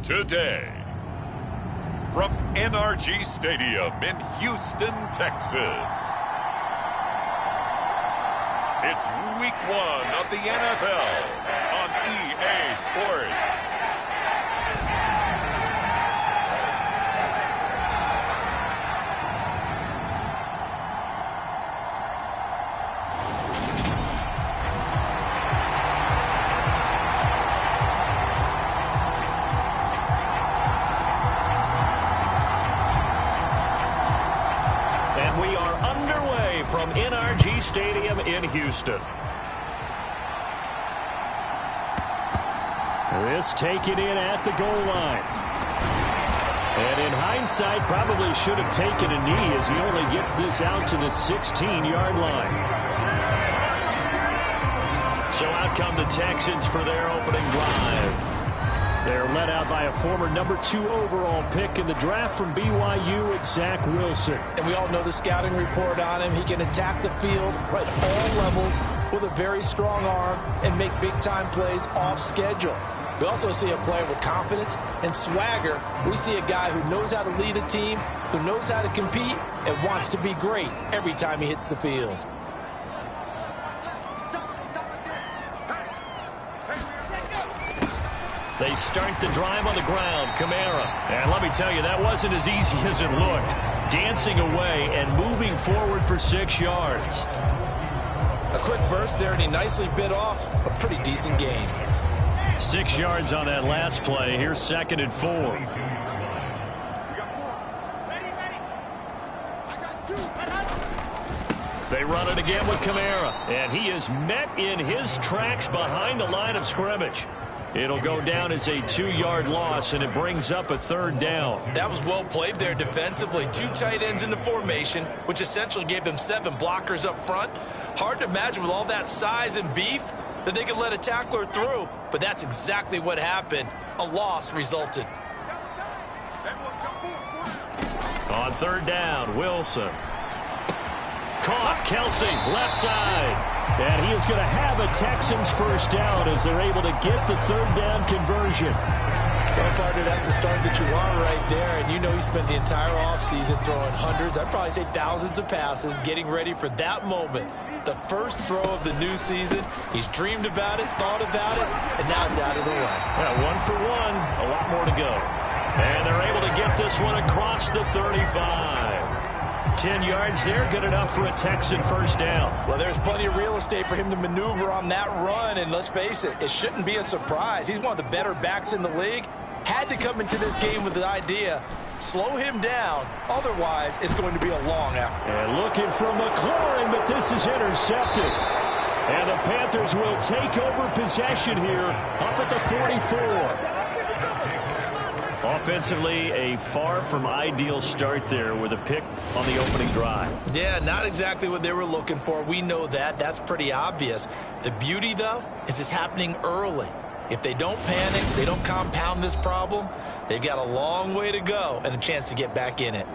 today. From NRG Stadium in Houston, Texas. It's week 1 of the NFL on EA Sports. From NRG Stadium in Houston. This taken in at the goal line. And in hindsight, probably should have taken a knee as he only gets this out to the 16-yard line. So out come the Texans for their opening drive. They're led out by a former number 2 overall pick in the draft from BYU, Zach Wilson. And we all know the scouting report on him. He can attack the field at all levels with a very strong arm and make big-time plays off schedule. We also see a player with confidence and swagger. We see a guy who knows how to lead a team, who knows how to compete, and wants to be great every time he hits the field. They start the drive on the ground. Kamara. And let me tell you, that wasn't as easy as it looked. Dancing away and moving forward for 6 yards. A quick burst there, and he nicely bit off a pretty decent gain. 6 yards on that last play. Here's 2nd and 4. They run it again with Kamara. And he is met in his tracks behind the line of scrimmage. It'll go down as a 2-yard loss, and it brings up a 3rd down. That was well played there defensively. 2 tight ends in the formation, which essentially gave them 7 blockers up front. Hard to imagine with all that size and beef that they could let a tackler through, but that's exactly what happened. A loss resulted. On 3rd down, Wilson. Caught, Kelsey, left side. And he is going to have a Texans first down as they're able to get the 3rd down conversion. Well, partner, that's the start that you want right there. And you know he spent the entire offseason throwing hundreds, I'd probably say thousands of passes, getting ready for that moment. The first throw of the new season. He's dreamed about it, thought about it, and now it's out of the way. Yeah, 1 for 1, a lot more to go. And they're able to get this one across the 35. 10 yards there, good enough for a Texan first down. Well, there's plenty of real estate for him to maneuver on that run, and let's face it, it shouldn't be a surprise. He's one of the better backs in the league. Had to come into this game with the idea, slow him down, otherwise it's going to be a long out. And looking for McLaurin, but this is intercepted. And the Panthers will take over possession here up at the 44. Offensively, a far from ideal start there with a pick on the opening drive. Yeah, not exactly what they were looking for. We know that. That's pretty obvious. The beauty, though, is it's happening early. If they don't panic, they don't compound this problem, they've got a long way to go and a chance to get back in it.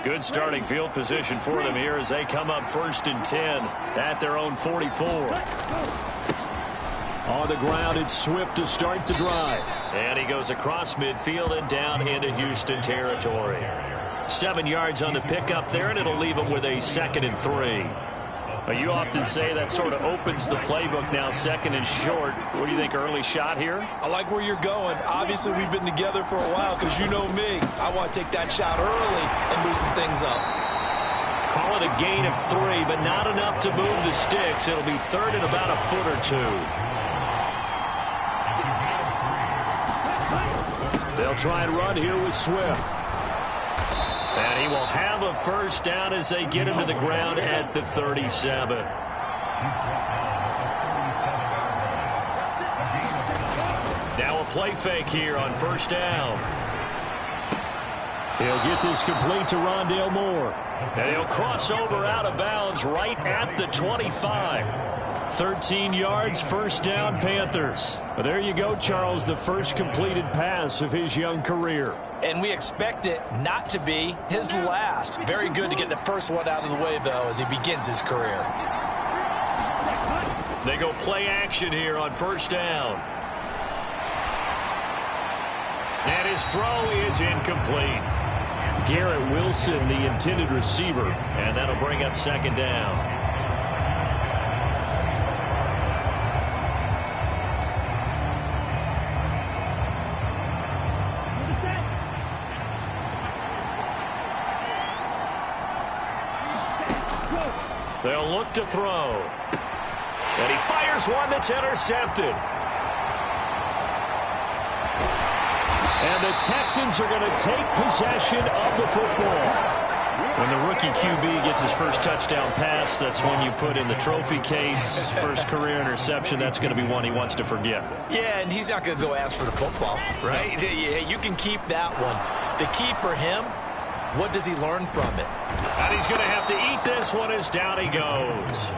Good starting field position for them here as they come up 1st and 10 at their own 44. On the ground, it's Swift to start the drive. And he goes across midfield and down into Houston territory. 7 yards on the pickup there, and it'll leave him with a 2nd and 3. You often say that sort of opens the playbook now, 2nd and short. What do you think, early shot here? I like where you're going. Obviously, we've been together for a while because you know me. I want to take that shot early and loosen things up. Call it a gain of 3, but not enough to move the sticks. It'll be 3rd and about a foot or 2. They'll try and run here with Swift. And he will have a first down as they get him to the ground at the 37. Now a play fake here on 1st down. He'll get this complete to Rondale Moore. And he'll cross over out of bounds right at the 25. 13 yards, 1st down, Panthers. Well, there you go, Charles, the first completed pass of his young career. And we expect it not to be his last. Very good to get the first one out of the way, though, as he begins his career. They go play action here on first down. And his throw is incomplete. Garrett Wilson, the intended receiver. And that'll bring up second down. They'll look to throw. And he fires one that's intercepted. And the Texans are going to take possession of the football. When the rookie QB gets his first touchdown pass, that's when you put in the trophy case. First career interception, that's going to be one he wants to forget. Yeah, and he's not going to go ask for the football, right? Yeah, you can keep that one. The key for him, what does he learn from it? And he's going to have to eat this one as down he goes.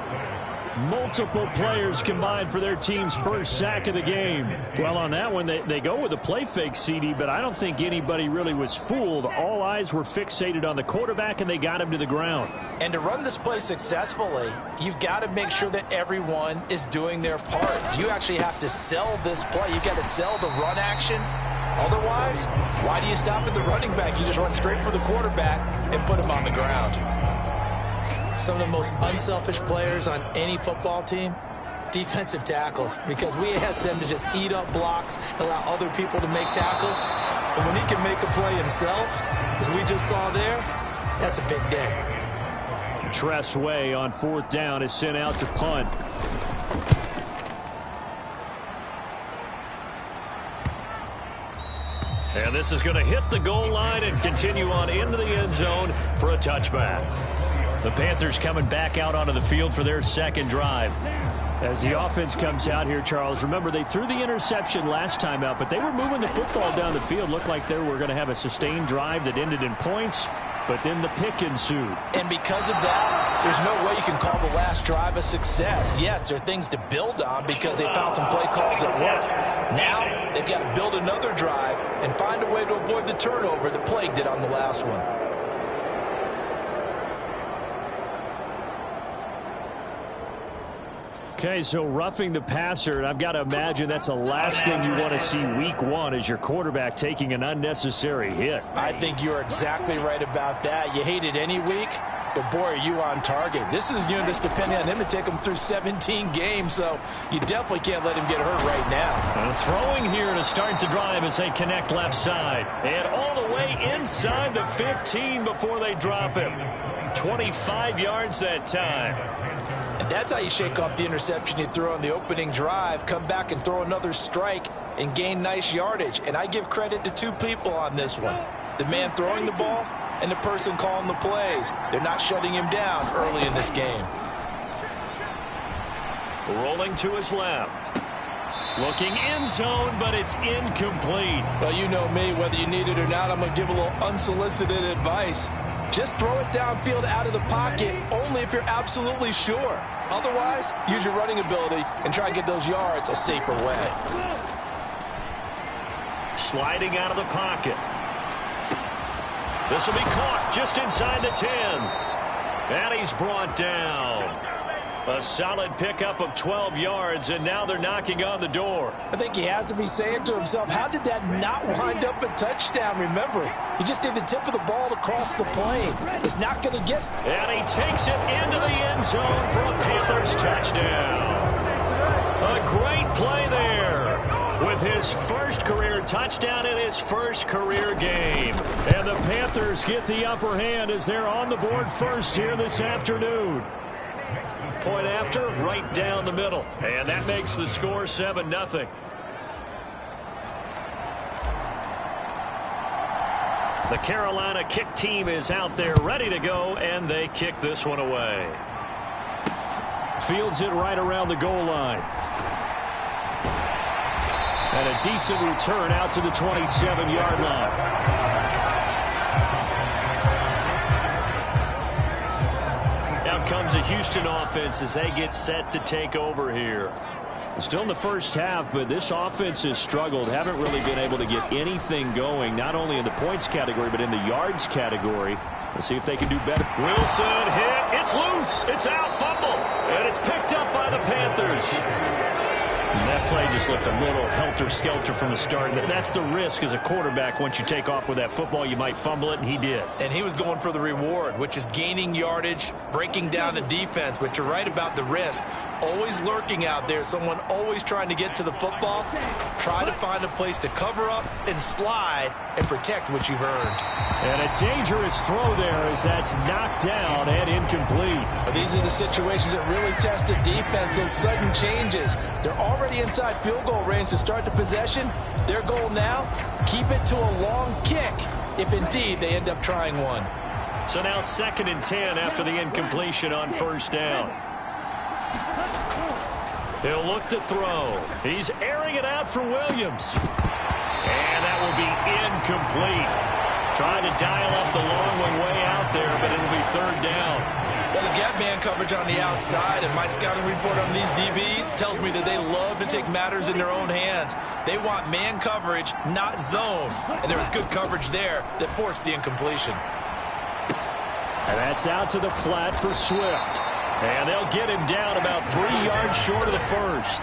Multiple players combined for their team's first sack of the game. Well, on that one, they go with a play fake, CD, but I don't think anybody really was fooled. All eyes were fixated on the quarterback, and they got him to the ground. And to run this play successfully, you've got to make sure that everyone is doing their part. You actually have to sell this play. You've got to sell the run action. Otherwise, why do you stop at the running back? You just run straight for the quarterback and put him on the ground. Some of the most unselfish players on any football team, defensive tackles, because we ask them to just eat up blocks, allow other people to make tackles. But when he can make a play himself, as we just saw there, that's a big day. Tress Way on fourth down is sent out to punt. And this is going to hit the goal line and continue on into the end zone for a touchback. The Panthers coming back out onto the field for their second drive. As the offense comes out here, Charles, remember they threw the interception last time out, but they were moving the football down the field. Looked like they were going to have a sustained drive that ended in points, but then the pick ensued. And because of that, there's no way you can call the last drive a success. Yes, there are things to build on because they found some play calls that work. Now they've got to build another drive and find a way to avoid the turnover that plagued it on the last one. Okay, so roughing the passer, and I've got to imagine that's the last thing you want to see week one is your quarterback taking an unnecessary hit. I think you're exactly right about that. You hate it any week, but boy, are you on target. This is a unit that's depending on him to take him through 17 games, so you definitely can't let him get hurt right now. Throwing here to start the drive as they connect left side. And all the way inside the 15 before they drop him. 25 yards that time. And that's how you shake off the interception you threw on the opening drive, come back and throw another strike and gain nice yardage. And I give credit to two people on this one. The man throwing the ball and the person calling the plays. They're not shutting him down early in this game. Rolling to his left. Looking end zone, but it's incomplete. Well, you know me, whether you need it or not, I'm going to give a little unsolicited advice. Just throw it downfield out of the pocket only if you're absolutely sure. Otherwise, use your running ability and try and get those yards a safer way. Sliding out of the pocket. This will be caught just inside the 10. And he's brought down. A solid pickup of 12 yards, and now they're knocking on the door. I think he has to be saying to himself, how did that not wind up a touchdown? Remember, he just did the tip of the ball across the plane. It's not going to get... And he takes it into the end zone for a Panthers touchdown. A great play there with his first career touchdown in his first career game. And the Panthers get the upper hand as they're on the board first here this afternoon. Point after, right down the middle. And that makes the score 7-0. The Carolina kick team is out there ready to go, and they kick this one away. Fields it right around the goal line. And a decent return out to the 27-yard line. Comes a Houston offense as they get set to take over here. Still in the first half, but this offense has struggled. Haven't really been able to get anything going, not only in the points category, but in the yards category. We'll see if they can do better. Wilson hit. It's loose. It's out. Fumble. And it's picked up by the Panthers. And that play just looked a little helter-skelter from the start. That's the risk as a quarterback. Once you take off with that football, you might fumble it, and he did. And he was going for the reward, which is gaining yardage, breaking down the defense. But you're right about the risk. Always lurking out there. Someone always trying to get to the football. Try to find a place to cover up and slide and protect what you've earned. And a dangerous throw there as that's knocked down and incomplete. But these are the situations that really test the defense. Those sudden changes. They're already inside field goal range to start the possession. Their goal now, keep it to a long kick if indeed they end up trying one. So now 2nd and 10 after the incompletion on first down. He'll look to throw. He's airing it out for Williams. And that will be incomplete. Trying to dial up the long one way out there, but it'll be 3rd down. Well, they've got man coverage on the outside, and my scouting report on these DBs tells me that they love to take matters in their own hands. They want man coverage, not zone. And there was good coverage there that forced the incompletion. And that's out to the flat for Swift. And they'll get him down about 3 yards short of the first.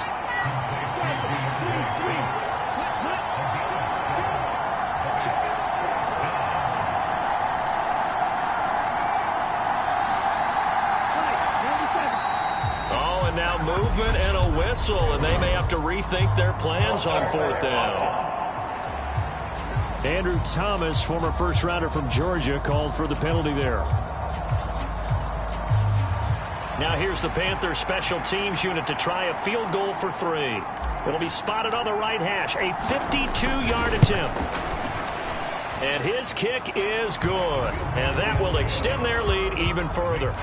Oh, and now movement and a whistle, and they may have to rethink their plans on 4th down. Andrew Thomas, former first-rounder from Georgia, called for the penalty there. Now here's the Panthers special teams unit to try a field goal for 3. It'll be spotted on the right hash. A 52-yard attempt. And his kick is good. And that will extend their lead even further.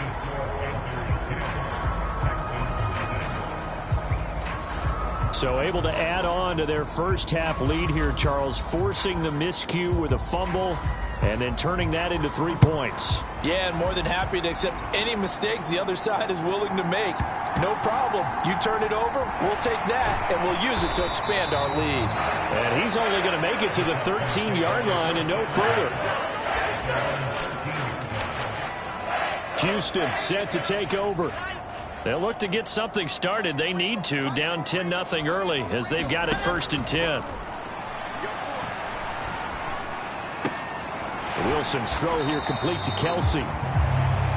So able to add on to their first-half lead here, Charles, forcing the miscue with a fumble and then turning that into 3 points. Yeah, and more than happy to accept any mistakes the other side is willing to make. No problem. You turn it over, we'll take that, and we'll use it to expand our lead. And he's only going to make it to the 13-yard line and no further. Houston set to take over. They'll look to get something started. They need to, down 10-0 early as they've got it 1st and 10. Wilson's throw here complete to Kelsey.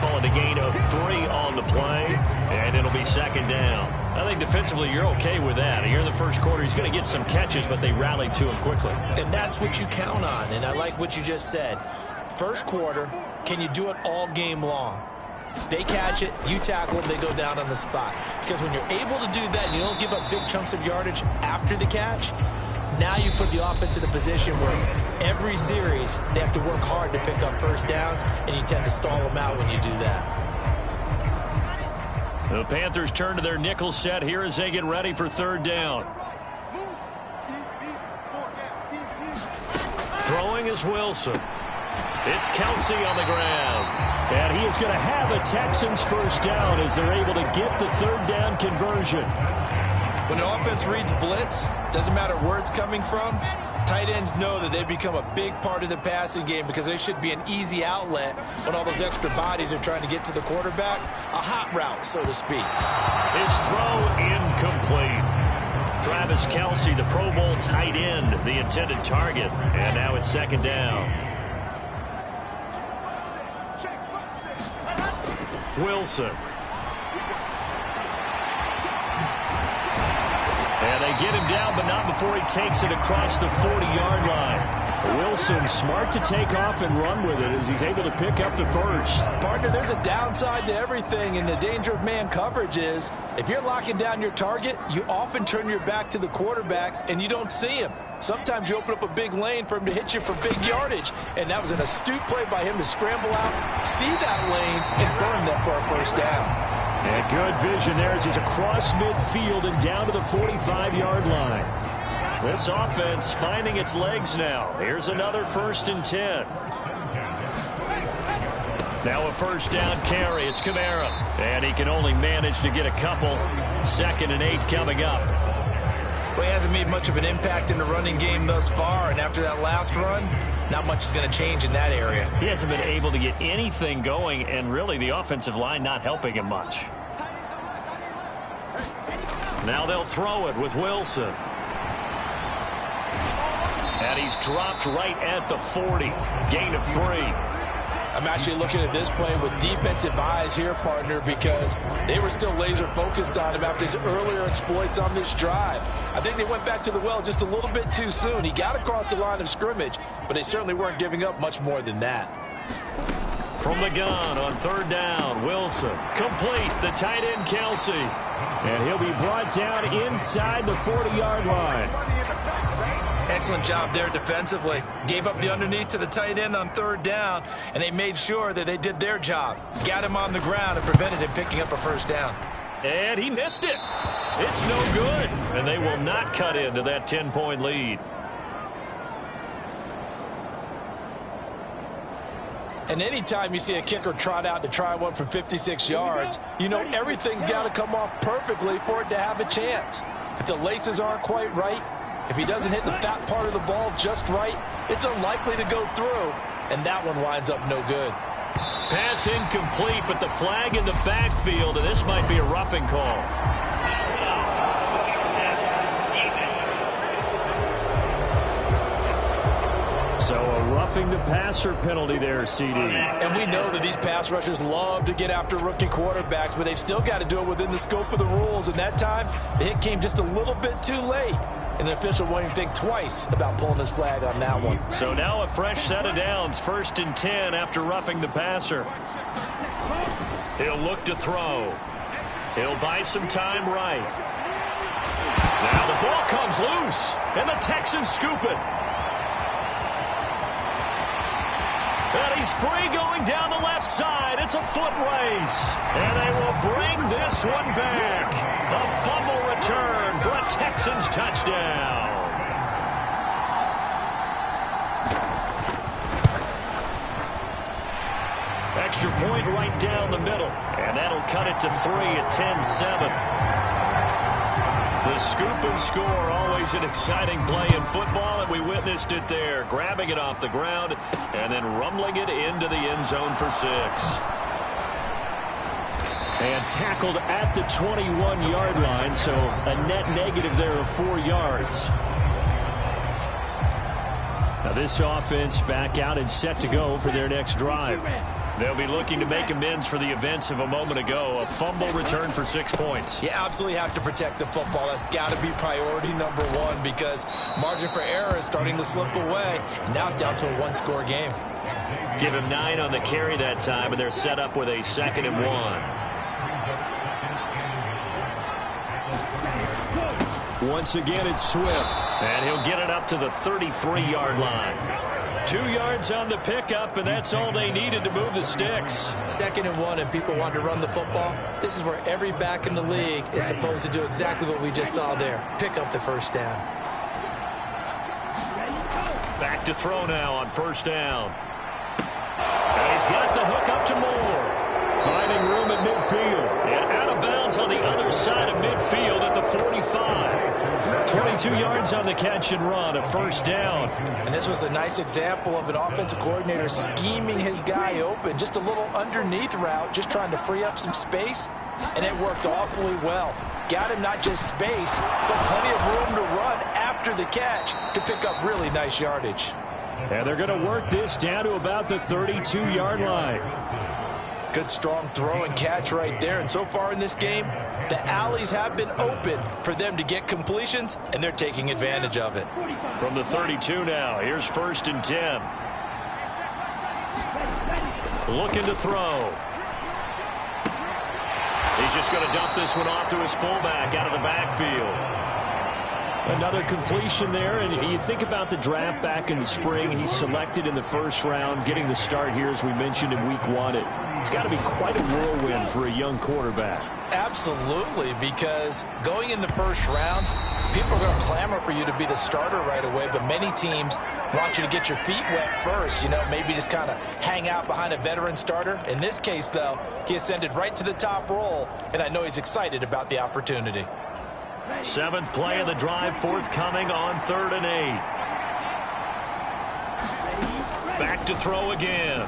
Call it a gain of 3 on the play, and it'll be 2nd down. I think defensively you're okay with that. Here in the first quarter, he's going to get some catches, but they rallied to him quickly. And that's what you count on, and I like what you just said. First quarter, can you do it all game long? They catch it, you tackle them, they go down on the spot. Because when you're able to do that and you don't give up big chunks of yardage after the catch, now you put the offense in a position where every series they have to work hard to pick up first downs, and you tend to stall them out when you do that. The Panthers turn to their nickel set here as they get ready for 3rd down. Throwing is Wilson. It's Kelsey on the ground. And he is going to have a Texans first down as they're able to get the 3rd down conversion. When the offense reads blitz, doesn't matter where it's coming from, tight ends know that they become a big part of the passing game because they should be an easy outlet when all those extra bodies are trying to get to the quarterback. A hot route, so to speak. His throw incomplete. Travis Kelsey, the Pro Bowl tight end, the intended target. And now it's 2nd down. Wilson. And they get him down, but not before he takes it across the 40-yard line. Wilson smart to take off and run with it as he's able to pick up the first. Partner, there's a downside to everything, and the danger of man coverage is if you're locking down your target, you often turn your back to the quarterback and you don't see him. Sometimes you open up a big lane for him to hit you for big yardage, and that was an astute play by him to scramble out, see that lane, and burn that for a first down. And good vision there as he's across midfield and down to the 45-yard line. This offense finding its legs now. Here's another 1st and 10. Now a first down carry. It's Kamara. And he can only manage to get a couple. 2nd and 8 coming up. Well, he hasn't made much of an impact in the running game thus far, and after that last run, not much is going to change in that area. He hasn't been able to get anything going, and really the offensive line not helping him much. Now they'll throw it with Wilson. And he's dropped right at the 40. Gain of 3. I'm actually looking at this play with defensive eyes here, partner, because they were still laser focused on him after his earlier exploits on this drive. I think they went back to the well just a little bit too soon. He got across the line of scrimmage, but they certainly weren't giving up much more than that. From the gun on 3rd down, Wilson. Complete, the tight end, Kelsey. And he'll be brought down inside the 40-yard line. Excellent job there defensively. Gave up the underneath to the tight end on 3rd down, and they made sure that they did their job. Got him on the ground and prevented him picking up a 1st down. And he missed it. It's no good. And they will not cut into that 10-point lead. And anytime you see a kicker trot out to try one from 56 yards, you know everything's got to come off perfectly for it to have a chance. If the laces aren't quite right, if he doesn't hit the fat part of the ball just right, it's unlikely to go through, and that one winds up no good. Pass incomplete, but the flag in the backfield, and this might be a roughing call. So a roughing the passer penalty there, CD. And we know that these pass rushers love to get after rookie quarterbacks, but they've still got to do it within the scope of the rules. And that time, the hit came just a little bit too late. And the official won't even think twice about pulling his flag on that one. So now a fresh set of downs, 1st and 10 after roughing the passer. He'll look to throw. He'll buy some time right. Now the ball comes loose, and the Texans scoop it. And he's free going down the left side. It's a foot race. And they will bring this one back. A fumble return for a Texans touchdown. Extra point right down the middle. And that'll cut it to 3 at 10-7. The scoop and score, always an exciting play in football, and we witnessed it there, grabbing it off the ground and then rumbling it into the end zone for 6. And tackled at the 21-yard line, so a net negative there of 4 yards. Now this offense back out and set to go for their next drive. They'll be looking to make amends for the events of a moment ago. A fumble return for 6 points. You absolutely have to protect the football. That's got to be priority number 1 because margin for error is starting to slip away. And now it's down to a 1-score game. Give him 9 on the carry that time, and they're set up with a 2nd and 1. Once again, it's Swift. And he'll get it up to the 33-yard line. 2 yards on the pickup, and that's all they needed to move the sticks. 2nd and 1, and people want to run the football. This is where every back in the league is supposed to do exactly what we just saw there. Pick up the 1st down. Back to throw now on 1st down. And he's got the hook up to Moore. Finding room at midfield. And out of bounds on the other side of midfield at the 45. 22 yards on the catch and run, a 1st down. And this was a nice example of an offensive coordinator scheming his guy open. Just a little underneath route, just trying to free up some space. And it worked awfully well. Got him not just space, but plenty of room to run after the catch to pick up really nice yardage. And they're going to work this down to about the 32-yard line. Good strong throw and catch right there. And so far in this game, the alleys have been open for them to get completions, and they're taking advantage of it. From the 32 now, here's 1st and 10. Looking to throw. He's just going to dump this one off to his fullback out of the backfield. Another completion there, and you think about the draft back in the spring. He's selected in the 1st round, getting the start here, as we mentioned, in week 1. It's got to be quite a whirlwind for a young quarterback. Absolutely, because going in the 1st round, people are going to clamor for you to be the starter right away, but many teams want you to get your feet wet first, you know, maybe just kind of hang out behind a veteran starter. In this case, though, he ascended right to the top roll, and I know he's excited about the opportunity. 7th play of the drive forthcoming on 3rd and 8. look to throw again.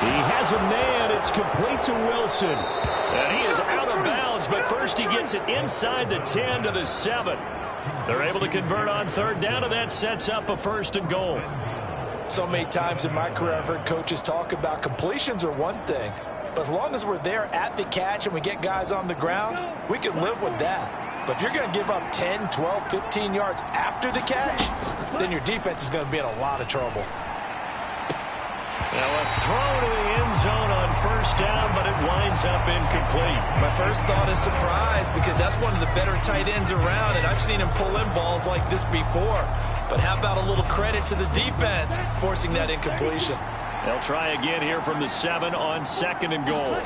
He has a man. It's complete to Wilson. And he is out of bounds, but first he gets it inside the 10 to the 7. They're able to convert on third down, and that sets up a 1st and goal. So many times in my career I've heard coaches talk about completions are one thing, but as long as we're there at the catch and we get guys on the ground, we can live with that. But if you're going to give up 10, 12, 15 yards after the catch, then your defense is going to be in a lot of trouble. Now a throw to the end zone on 1st down, but it winds up incomplete. My first thought is surprise, because that's one of the better tight ends around, and I've seen him pull in balls like this before. But how about a little credit to the defense forcing that incompletion? They'll try again here from the 7 on 2nd and goal.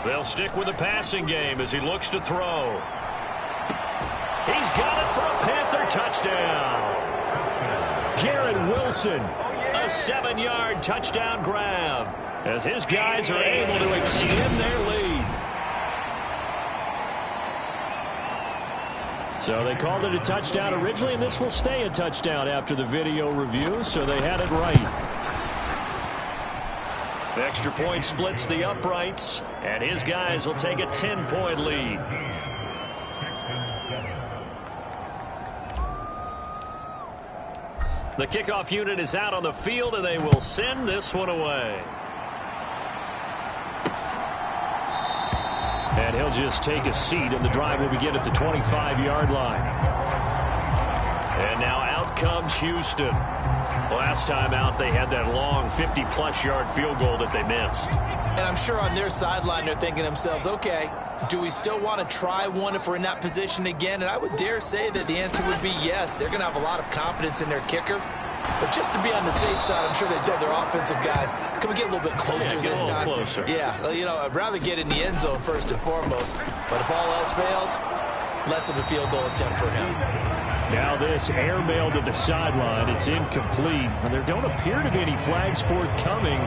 They'll stick with the passing game as he looks to throw. He's got it for a Panther touchdown. Garrett Wilson. A 7-yard touchdown grab as his guys are able to extend their lead. So they called it a touchdown originally, and this will stay a touchdown after the video review, so they had it right. The extra point splits the uprights, and his guys will take a 10-point lead. The kickoff unit is out on the field, and they will send this one away. And he'll just take a seat, and the drive will begin at the 25-yard line. And now out comes Houston. Last time out, they had that long 50-plus yard field goal that they missed. And I'm sure on their sideline they're thinking to themselves, okay, do we still want to try one if we're in that position again? And I would dare say that the answer would be yes. They're going to have a lot of confidence in their kicker. But just to be on the safe side, I'm sure they tell their offensive guys, can we get a little bit closer this time? Closer. Yeah, you know, I'd rather get in the end zone first and foremost. But if all else fails, less of a field goal attempt for him. Now this airmail to the sideline. It's incomplete. And there don't appear to be any flags forthcoming.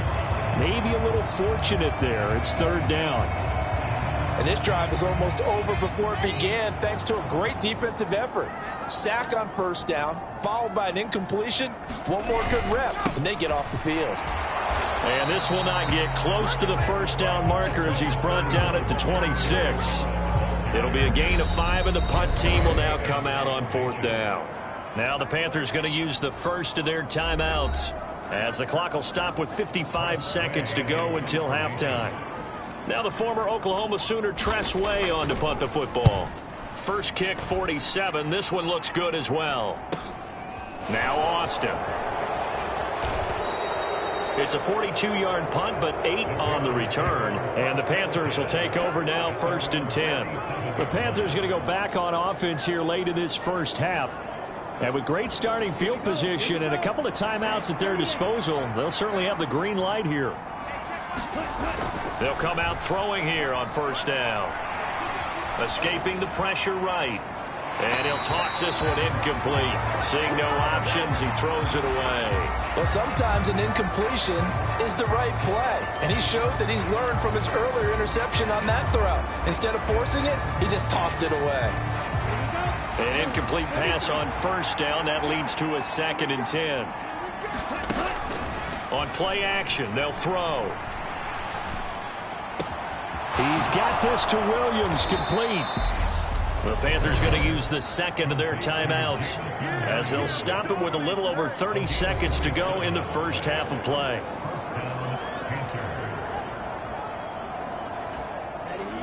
Maybe a little fortunate there. It's 3rd down. And this drive is almost over before it began thanks to a great defensive effort. Sack on 1st down, followed by an incompletion. One more good rep, and they get off the field. And this will not get close to the 1st down marker as he's brought down at the 26. It'll be a gain of 5, and the punt team will now come out on 4th down. Now the Panthers going to use the first of their timeouts as the clock will stop with 55 seconds to go until halftime. Now the former Oklahoma Sooner Tress Way on to punt the football. First kick 47. This one looks good as well. Now Austin. It's a 42-yard punt, but 8 on the return. And the Panthers will take over now 1st and 10. The Panthers going to go back on offense here late in this first half. And with great starting field position and a couple of timeouts at their disposal, they'll certainly have the green light here. They'll come out throwing here on 1st down. Escaping the pressure right. And he'll toss this one incomplete. Seeing no options, he throws it away. Well, sometimes an incompletion is the right play. And he showed that he's learned from his earlier interception on that throw. Instead of forcing it, he just tossed it away. An incomplete pass on 1st down. That leads to a 2nd and 10. On play action, they'll throw. He's got this to Williams, complete. The Panthers going to use the 2nd of their timeouts as they'll stop him with a little over 30 seconds to go in the first half of play.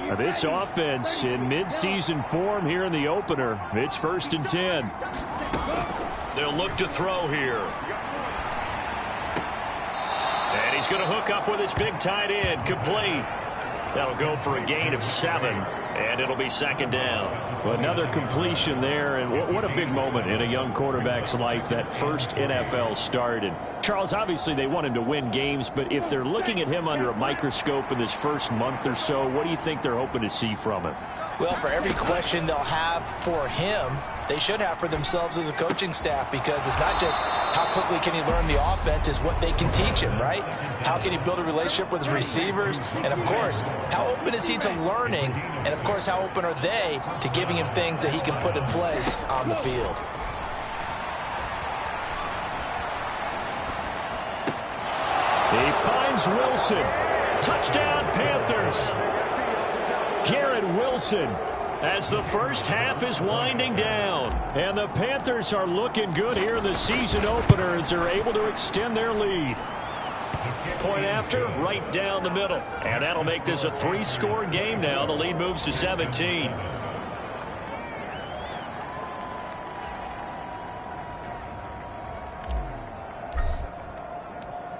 Now this offense in midseason form here in the opener. It's 1st and 10. They'll look to throw here. And he's going to hook up with his big tight end, complete. That'll go for a gain of 7, and it'll be 2nd down. Well, another completion there, and what a big moment in a young quarterback's life, that first NFL start. And Charles, obviously they want him to win games, but if they're looking at him under a microscope in this first month or so, what do you think they're hoping to see from him? Well, for every question they'll have for him, they should have for themselves as a coaching staff, because it's not just how quickly can he learn the offense, it's what they can teach him, right? How can he build a relationship with his receivers? And, of course, how open is he to learning? And, of course, how open are they to giving him things that he can put in place on the field? He finds Wilson. Touchdown, Panthers. Garrett Wilson, as the first half is winding down. And the Panthers are looking good here in the season opener as they're able to extend their lead. Point after, right down the middle. And that'll make this a 3-score game now. The lead moves to 17.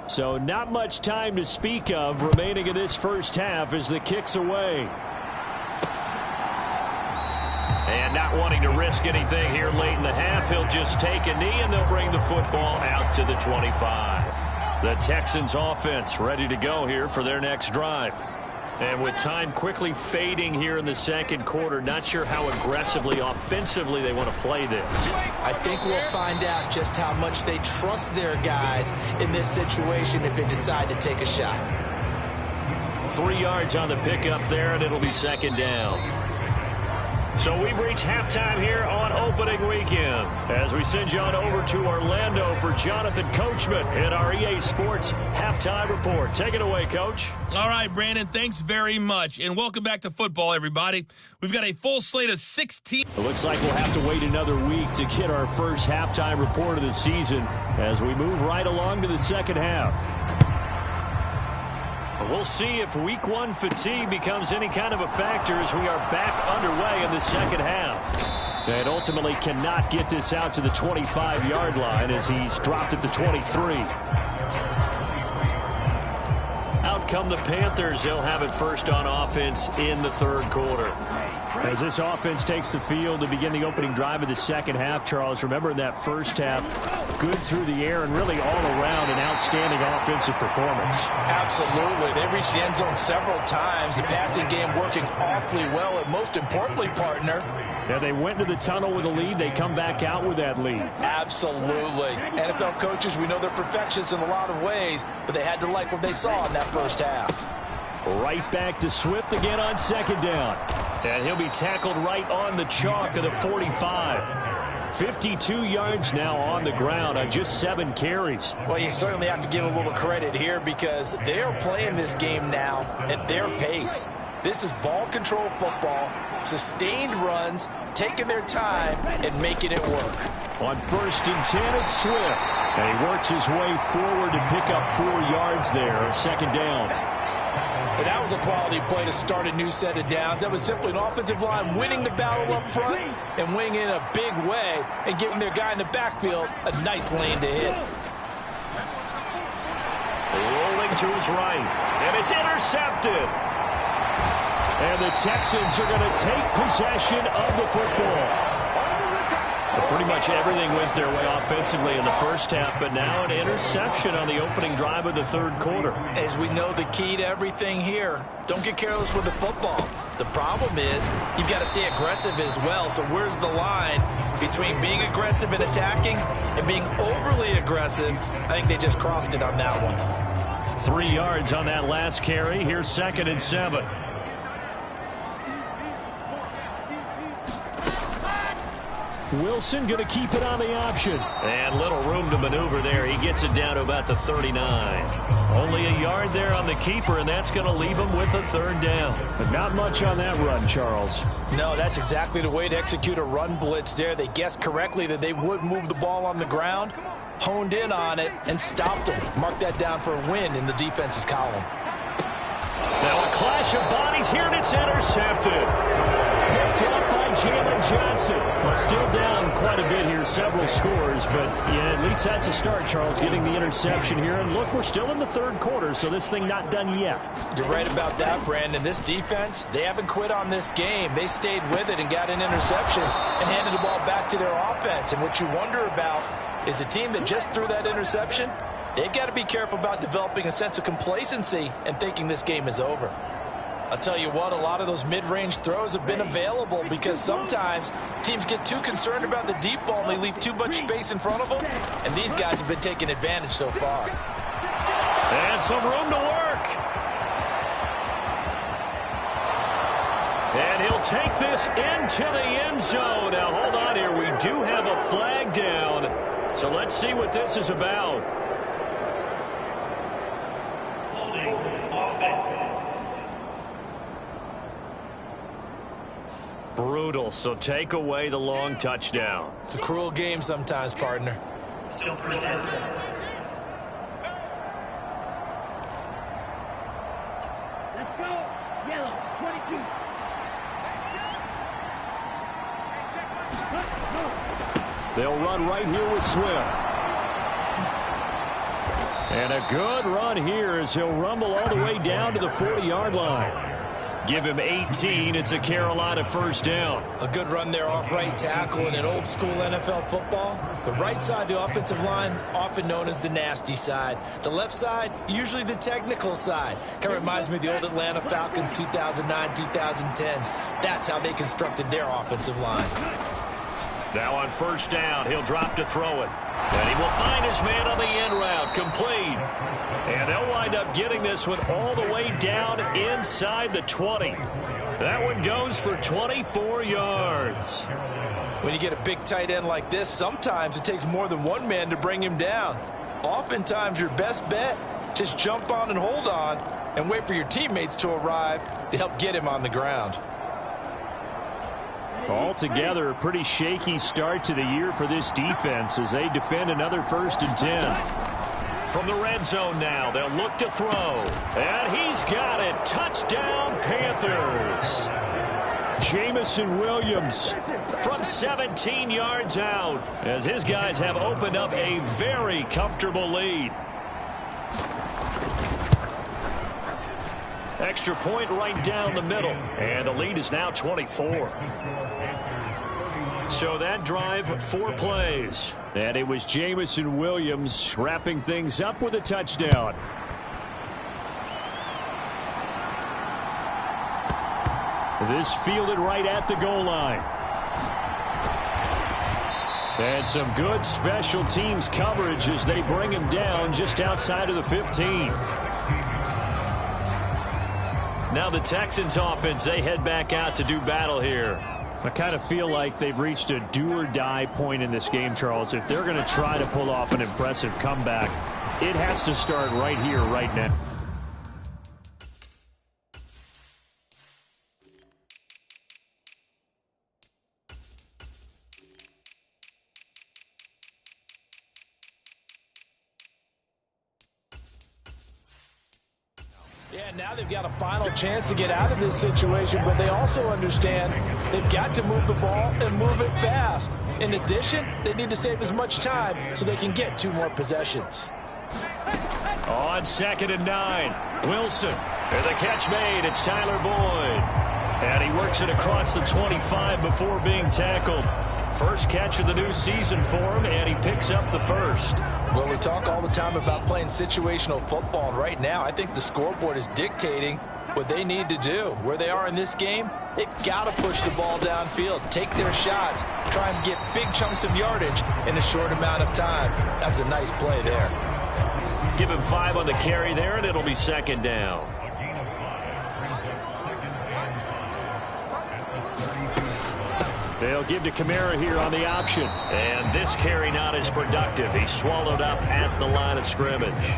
So not much time to speak of remaining in this first half as the kick's away. And not wanting to risk anything here late in the half, he'll just take a knee and they'll bring the football out to the 25. The Texans offense ready to go here for their next drive. And with time quickly fading here in the second quarter, not sure how aggressively, offensively they want to play this. I think we'll find out just how much they trust their guys in this situation if they decide to take a shot. 3 yards on the pickup there, and it'll be second down. So we've reached halftime here on opening weekend as we send you on over to Orlando for Jonathan Coachman in our EA Sports Halftime Report. Take it away, Coach. All right, Brandon, thanks very much. And welcome back to football, everybody. We've got a full slate of 16. It looks like we'll have to wait another week to get our first halftime report of the season as we move right along to the second half. We'll see if week one fatigue becomes any kind of a factor as we are back underway in the second half. And ultimately cannot get this out to the 25-yard line as he's dropped at the 23. Out come the Panthers. They'll have it first on offense in the third quarter. As this offense takes the field to begin the opening drive of the second half, Charles, remember in that first half, good through the air and really all around an outstanding offensive performance. Absolutely. They reached the end zone several times. The passing game working awfully well, and most importantly, partner, yeah, they went to the tunnel with a lead. They come back out with that lead. Absolutely. NFL coaches, we know they're perfectionists in a lot of ways, but they had to like what they saw in that first half. Right back to Swift again on second down. And he'll be tackled right on the chalk of the 45. 52 yards now on the ground on just 7 carries. Well, you certainly have to give a little credit here because they are playing this game now at their pace. This is ball control football, sustained runs, taking their time and making it work. On 1st and 10, it's Swift. And he works his way forward to pick up 4 yards there, second down. And that was a quality play to start a new set of downs. That was simply an offensive line winning the battle up front and winning in a big way and giving their guy in the backfield a nice lane to hit. Rolling to his right, and it's intercepted. And the Texans are going to take possession of the football. Pretty much everything went their way offensively in the first half, but now an interception on the opening drive of the third quarter. As we know, the key to everything here, don't get careless with the football. The problem is you've got to stay aggressive as well. So where's the line between being aggressive and attacking and being overly aggressive? I think they just crossed it on that one. 3 yards on that last carry. Here's 2nd and 7. Wilson going to keep it on the option. And little room to maneuver there. He gets it down to about the 39. Only a yard there on the keeper, and that's going to leave him with a third down. But not much on that run, Charles. No, that's exactly the way to execute a run blitz there. They guessed correctly that they would move the ball on the ground, honed in on it, and stopped them. Mark that down for a win in the defense's column. Now a clash of bodies here, and it's intercepted. Picked up by Jalen Johnson. Still down quite a bit here, several scores, but yeah, at least that's a start, Charles, getting the interception here. And look, we're still in the third quarter, so this thing not done yet. You're right about that, Brandon. This defense, they haven't quit on this game. They stayed with it and got an interception and handed the ball back to their offense. And what you wonder about is the team that just threw that interception, they've got to be careful about developing a sense of complacency and thinking this game is over. I'll tell you what, a lot of those mid-range throws have been available because sometimes teams get too concerned about the deep ball and they leave too much space in front of them, and these guys have been taking advantage so far. And some room to work. And he'll take this into the end zone. Now, hold on here. We do have a flag down, so let's see what this is about. Brutal, so take away the long touchdown. It's a cruel game sometimes, partner. Still first down. Let's go. Yellow, 22. They'll run right here with Swift. And a good run here as he'll rumble all the way down to the 40-yard line. Give him 18. It's a Carolina first down. A good run there off right tackle in an old school NFL football. The right side, the offensive line, often known as the nasty side. The left side, usually the technical side. Kind of reminds me of the old Atlanta Falcons 2009, 2010. That's how they constructed their offensive line. Now on first down, he'll drop to throw it. And he will find his man on the end route, complete. And they'll wind up getting this one all the way down inside the 20. That one goes for 24 yards. When you get a big tight end like this, sometimes it takes more than one man to bring him down. Oftentimes, your best bet, just jump on and hold on and wait for your teammates to arrive to help get him on the ground. Altogether, a pretty shaky start to the year for this defense as they defend another 1st and 10. From the red zone now, they'll look to throw. And he's got it. Touchdown, Panthers. Jameson Williams from 17 yards out as his guys have opened up a very comfortable lead. Extra point right down the middle. And the lead is now 24. So that drive, 4 plays. And it was Jameson Williams wrapping things up with a touchdown. This fielded right at the goal line. And some good special teams coverage as they bring him down just outside of the 15. Now the Texans offense, they head back out to do battle here. I kind of feel like they've reached a do-or-die point in this game, Charles. If they're going to try to pull off an impressive comeback, it has to start right here, right now. Yeah, now they've got a final chance to get out of this situation, but they also understand they've got to move the ball and move it fast. In addition, they need to save as much time so they can get 2 more possessions. On 2nd and 9, Wilson. And the catch made. It's Tyler Boyd. And he works it across the 25 before being tackled. First catch of the new season for him, and he picks up the first. Well, we talk all the time about playing situational football, and right now I think the scoreboard is dictating what they need to do. Where they are in this game, they've got to push the ball downfield, take their shots, try and get big chunks of yardage in a short amount of time. That's a nice play there. Give him 5 on the carry there, and it'll be 2nd down. They'll give to Kamara here on the option. And this carry not as productive. He's swallowed up at the line of scrimmage.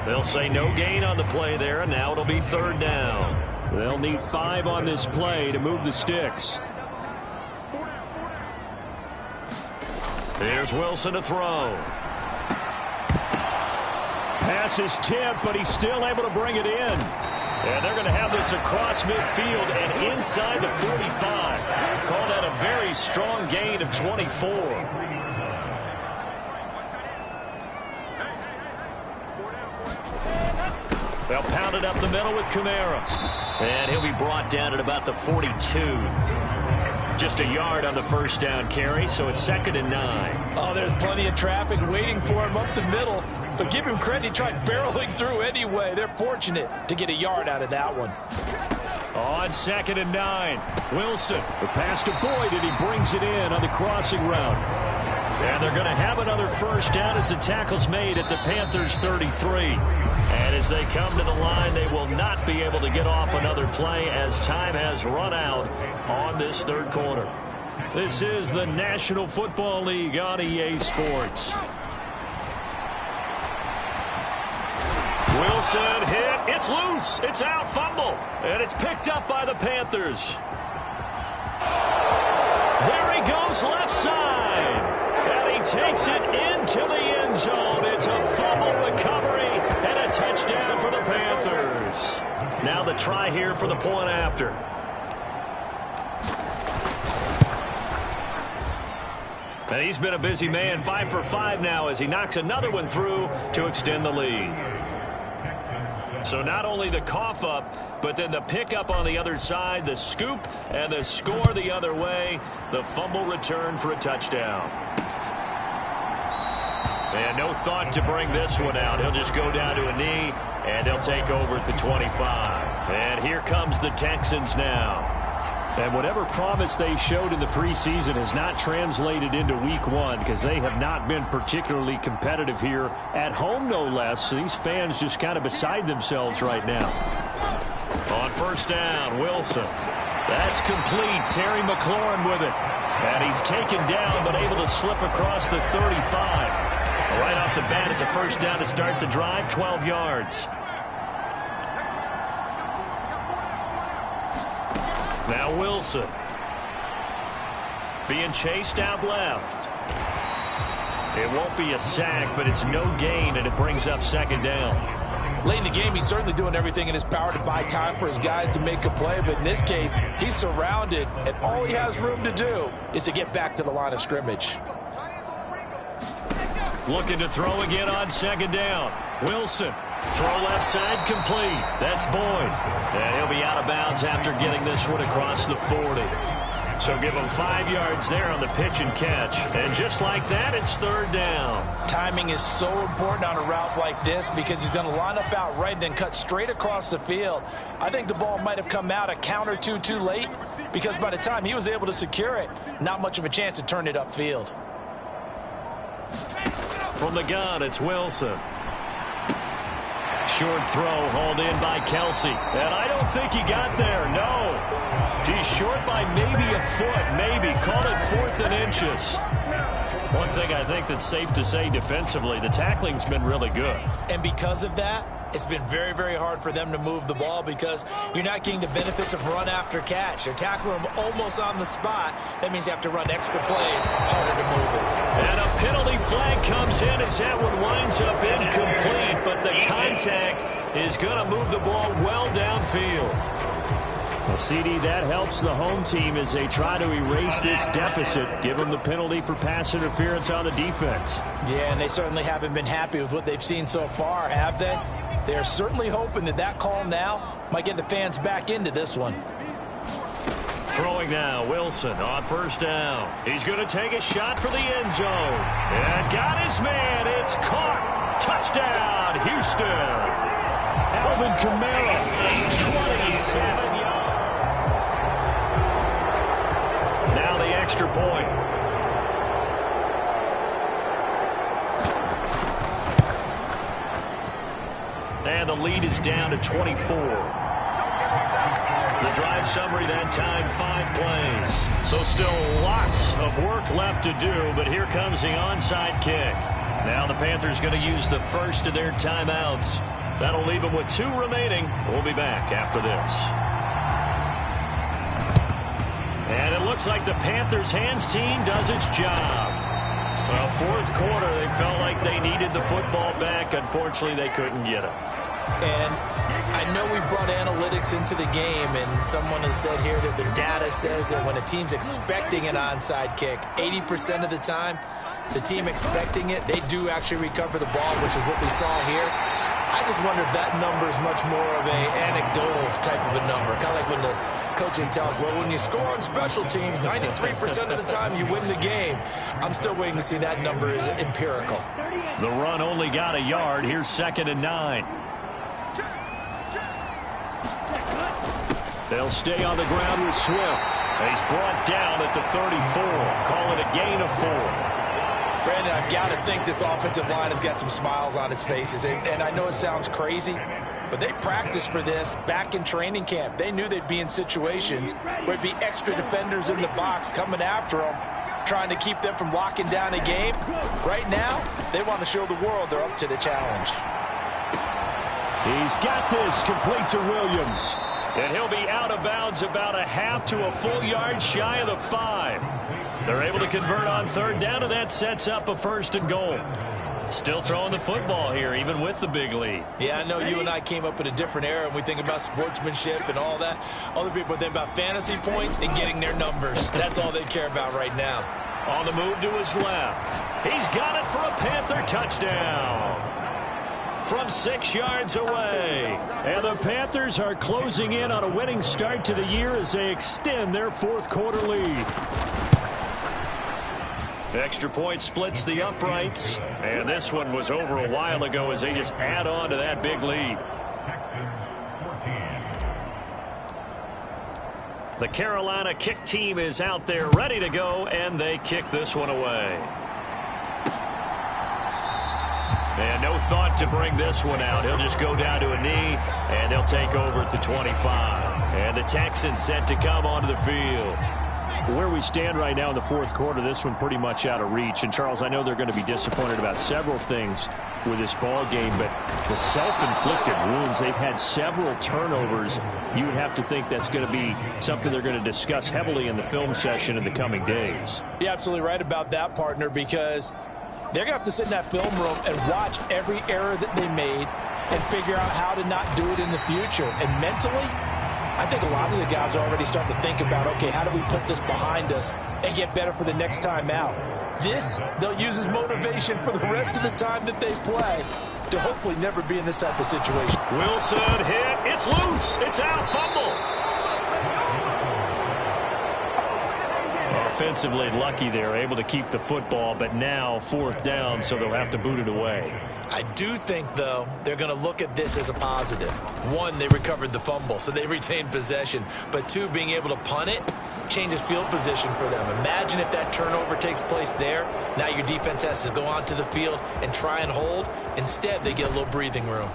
They'll say no gain on the play there, and now it'll be 3rd down. They'll need 5 on this play to move the sticks. Here's Wilson to throw. Pass is tipped, but he's still able to bring it in. And they're going to have this across midfield and inside the 45. Call that a very strong gain of 24. They'll pound it up the middle with Kamara. And he'll be brought down at about the 42. Just a yard on the first down carry, so it's 2nd and 9. Oh, there's plenty of traffic waiting for him up the middle. But give him credit, he tried barreling through anyway. They're fortunate to get a yard out of that one. On 2nd and 9, Wilson. The pass to Boyd, and he brings it in on the crossing route. And they're going to have another first down as the tackle's made at the Panthers' 33. And as they come to the line, they will not be able to get off another play as time has run out on this 3rd quarter. This is the National Football League on EA Sports. Wilson hit It's loose. It's out. Fumble. And it's picked up by the Panthers. There he goes left side. And he takes it into the end zone. It's a fumble recovery and a touchdown for the Panthers. Now the try here for the point after. And he's been a busy man, 5 for 5 now as he knocks another one through to extend the lead. So not only the cough up, but then the pickup on the other side, the scoop, and the score the other way. The fumble return for a touchdown. And no thought to bring this one out. He'll just go down to a knee, and they'll take over at the 25. And here comes the Texans now. And whatever promise they showed in the preseason has not translated into week 1 because they have not been particularly competitive here at home, no less. So these fans just kind of beside themselves right now. On first down, Wilson. That's complete. Terry McLaurin with it. And he's taken down but able to slip across the 35. Right off the bat, it's a first down to start the drive, 12 yards. Now Wilson. Being chased out left. It won't be a sack, but it's no gain, and it brings up second down. Late in the game, he's certainly doing everything in his power to buy time for his guys to make a play. But in this case, he's surrounded, and all he has room to do is to get back to the line of scrimmage. Looking to throw again on second down. Wilson. Throw left side complete. That's Boyd. And he'll be out of bounds after getting this one across the 40. So give him 5 yards there on the pitch and catch. And just like that, it's third down. Timing is so important on a route like this because he's going to line up out right and then cut straight across the field. I think the ball might have come out a count or two too late because by the time he was able to secure it, not much of a chance to turn it upfield. From the gun, it's Wilson. Short throw hauled in by Kelsey. And I don't think he got there, no. He's short by maybe a foot, maybe. Call it 4th and inches. One thing I think that's safe to say defensively, the tackling's been really good. And because of that, it's been very, very hard for them to move the ball because you're not getting the benefits of run after catch. They're tackling them almost on the spot. That means you have to run extra plays, harder to move it. And a penalty flag comes in as that one winds up incomplete, but the contact is going to move the ball well downfield. Well, CD, that helps the home team as they try to erase this deficit, give them the penalty for pass interference on the defense. Yeah, and they certainly haven't been happy with what they've seen so far, have they? They're certainly hoping that that call now might get the fans back into this one. Throwing now, Wilson on first down. He's going to take a shot for the end zone. And got his man. It's caught. Touchdown, Houston. Alvin Kamara, 27 yards. Now the extra point. And the lead is down to 24. The drive summary that time, 5 plays. So still lots of work left to do, but here comes the onside kick. Now the Panthers going to use the first of their timeouts. That'll leave them with 2 remaining. We'll be back after this. And it looks like the Panthers hands team does its job. Well, 4th quarter, they felt like they needed the football back. Unfortunately, they couldn't get it. And I know we brought analytics into the game, and someone has said here that the data says that when a team's expecting an onside kick, 80% of the time, the team expecting it, they do actually recover the ball, which is what we saw here. I just wonder if that number is much more of a anecdotal type of a number, kind of like when the coaches tell us, well, when you score on special teams, 93% of the time you win the game. I'm still waiting to see that number is empirical. The run only got a yard. Here's 2nd and 9. They'll stay on the ground with Swift. He's brought down at the 34. Call it a gain of 4. Brandon, I've got to think this offensive line has got some smiles on its faces. And I know it sounds crazy, but they practiced for this back in training camp. They knew they'd be in situations where it'd be extra defenders in the box coming after them, trying to keep them from locking down a game. Right now, they want to show the world they're up to the challenge. He's got this, complete to Williams. And he'll be out of bounds about a half to a full yard shy of the 5. They're able to convert on third down, and that sets up a 1st and goal. Still throwing the football here, even with the big lead. Yeah, I know you and I came up in a different era, and we think about sportsmanship and all that. Other people think about fantasy points and getting their numbers. That's all they care about right now. On the move to his left. He's got it for a Panther touchdown from 6 yards away. And the Panthers are closing in on a winning start to the year as they extend their 4th quarter lead. Extra point splits the uprights. And this one was over a while ago as they just add on to that big lead. The Carolina kick team is out there ready to go, and they kick this one away. And no thought to bring this one out. He'll just go down to a knee, and they'll take over at the 25. And the Texans set to come onto the field. Where we stand right now in the 4th quarter, this one pretty much out of reach. And, Charles, I know they're going to be disappointed about several things with this ball game, but the self-inflicted wounds, they've had several turnovers. You would have to think that's going to be something they're going to discuss heavily in the film session in the coming days. You're absolutely right about that, partner, because they're going to have to sit in that film room and watch every error that they made and figure out how to not do it in the future. And mentally, I think a lot of the guys are already starting to think about, okay, how do we put this behind us and get better for the next time out? This, they'll use as motivation for the rest of the time that they play to hopefully never be in this type of situation. Wilson hit. It's loose. It's out. Fumble. Offensively lucky they're able to keep the football, but now 4th down, so they'll have to boot it away. I do think, though, they're going to look at this as a positive. 1, they recovered the fumble, so they retained possession. But 2, being able to punt it changes field position for them. Imagine if that turnover takes place there. Now your defense has to go onto the field and try and hold. Instead, they get a little breathing room.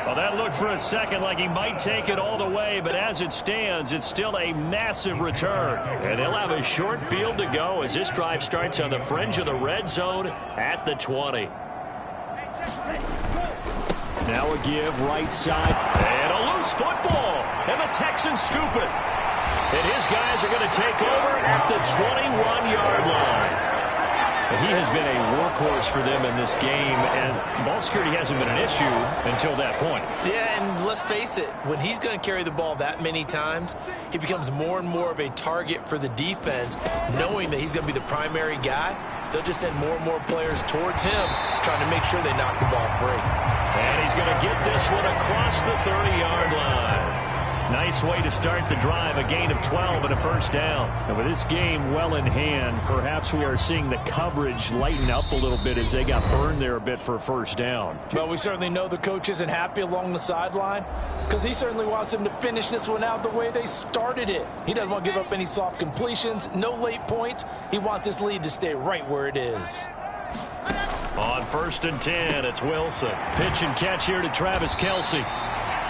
Well, that looked for a second like he might take it all the way, but as it stands, it's still a massive return. And they'll have a short field to go as this drive starts on the fringe of the red zone at the 20. Now a give right side. And a loose football. And the Texans scoop it. And his guys are going to take over at the 21-yard line. He has been a workhorse for them in this game, and ball security hasn't been an issue until that point. Yeah, and let's face it, when he's going to carry the ball that many times, he becomes more and more of a target for the defense, knowing that he's going to be the primary guy. They'll just send more and more players towards him, trying to make sure they knock the ball free. And he's going to get this one across the 30-yard line. Nice way to start the drive, a gain of 12 and a 1st down. And with this game well in hand, perhaps we are seeing the coverage lighten up a little bit as they got burned there a bit for a 1st down. Well, we certainly know the coach isn't happy along the sideline because he certainly wants them to finish this one out the way they started it. He doesn't want to give up any soft completions, no late points. He wants this lead to stay right where it is. On 1st and 10, it's Wilson. Pitch and catch here to Travis Kelce.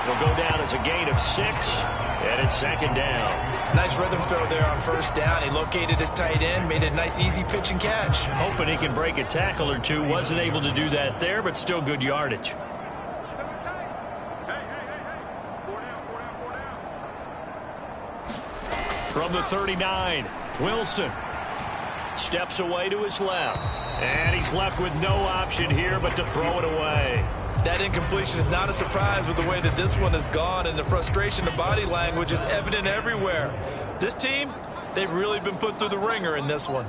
Will go down as a gain of 6, and it's 2nd down. Nice rhythm throw there on 1st down. He located his tight end, made a nice easy pitch and catch. Hoping he can break a tackle or two. Wasn't able to do that there, but still good yardage. From the 39, Wilson steps away to his left. And he's left with no option here but to throw it away. That incompletion is not a surprise with the way that this one has gone, and the frustration of body language is evident everywhere. This team, they've really been put through the ringer in this one.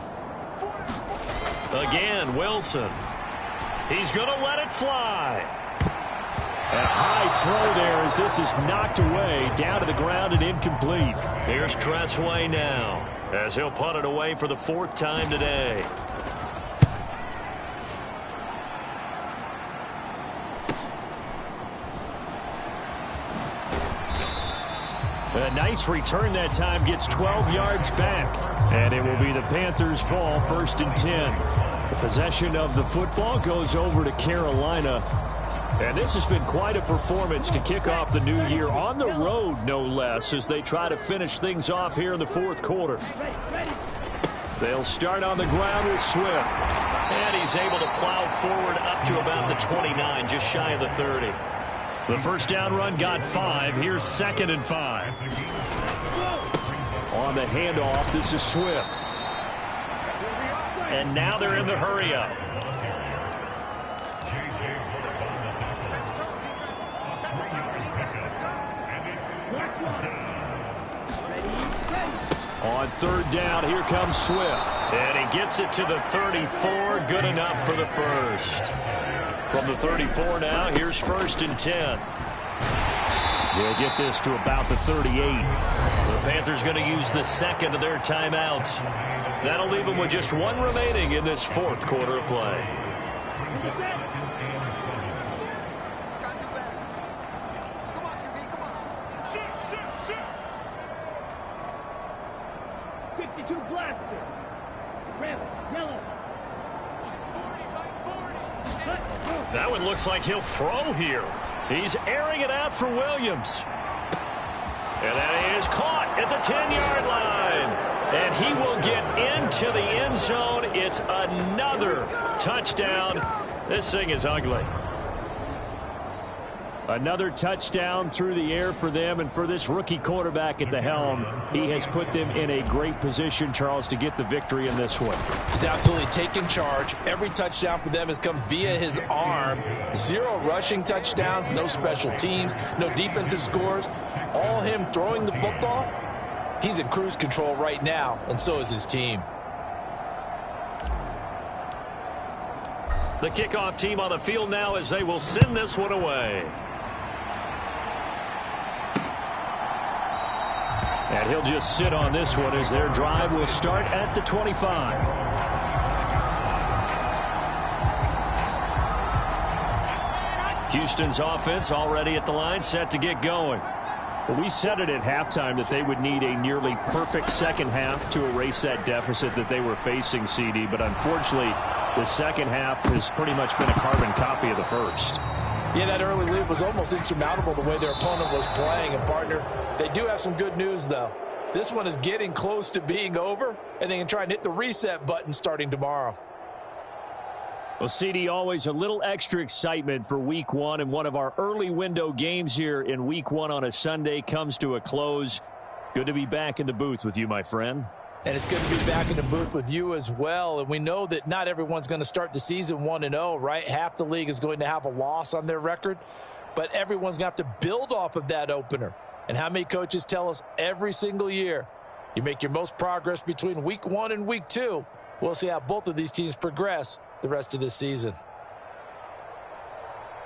Again, Wilson. He's going to let it fly. A high throw there as this is knocked away, down to the ground and incomplete. Here's Tressway now as he'll punt it away for the 4th time today. A nice return that time, gets 12 yards back. And it will be the Panthers' ball, 1st and 10. The possession of the football goes over to Carolina. And this has been quite a performance to kick off the new year on the road, no less, as they try to finish things off here in the 4th quarter. They'll start on the ground with Swift. And he's able to plow forward up to about the 29, just shy of the 30. The first down run got 5. Here's 2nd and 5. On the handoff, this is Swift. And now they're in the hurry-up. On 3rd down, here comes Swift. And he gets it to the 34. Good enough for the first. From the 34 now, here's 1st and 10. They'll get this to about the 38. The Panthers going to use the 2nd of their timeouts. That'll leave them with just 1 remaining in this 4th quarter of play. That one looks like he'll throw here. He's airing it out for Williams. And that is caught at the 10-yard line. And he will get into the end zone. It's another touchdown. This thing is ugly. Another touchdown through the air for them, and for this rookie quarterback at the helm, he has put them in a great position, Charles, to get the victory in this one. He's absolutely taken charge. Every touchdown for them has come via his arm. 0 rushing touchdowns, no special teams, no defensive scores. All him throwing the football. He's in cruise control right now, and so is his team. The kickoff team on the field now as they will send this one away. And he'll just sit on this one as their drive will start at the 25. Houston's offense already at the line, set to get going. Well, we said it at halftime that they would need a nearly perfect second half to erase that deficit that they were facing, CD. But unfortunately, the second half has pretty much been a carbon copy of the first. Yeah, that early lead was almost insurmountable the way their opponent was playing. And, partner, they do have some good news, though. This one is getting close to being over, and they can try and hit the reset button starting tomorrow. Well, CD, always a little extra excitement for Week 1, and one of our early window games here in Week 1 on a Sunday comes to a close. Good to be back in the booth with you, my friend. And it's good to be back in the booth with you as well. And we know that not everyone's going to start the season 1-0, right? Half the league is going to have a loss on their record, but everyone's going to have to build off of that opener. And how many coaches tell us every single year, you make your most progress between Week 1 and Week 2. We'll see how both of these teams progress the rest of this season.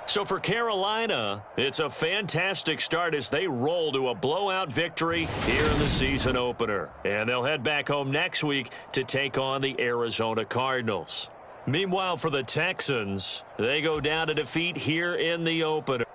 So for Carolina, it's a fantastic start as they roll to a blowout victory here in the season opener. And they'll head back home next week to take on the Arizona Cardinals. Meanwhile, for the Texans, they go down to defeat here in the opener.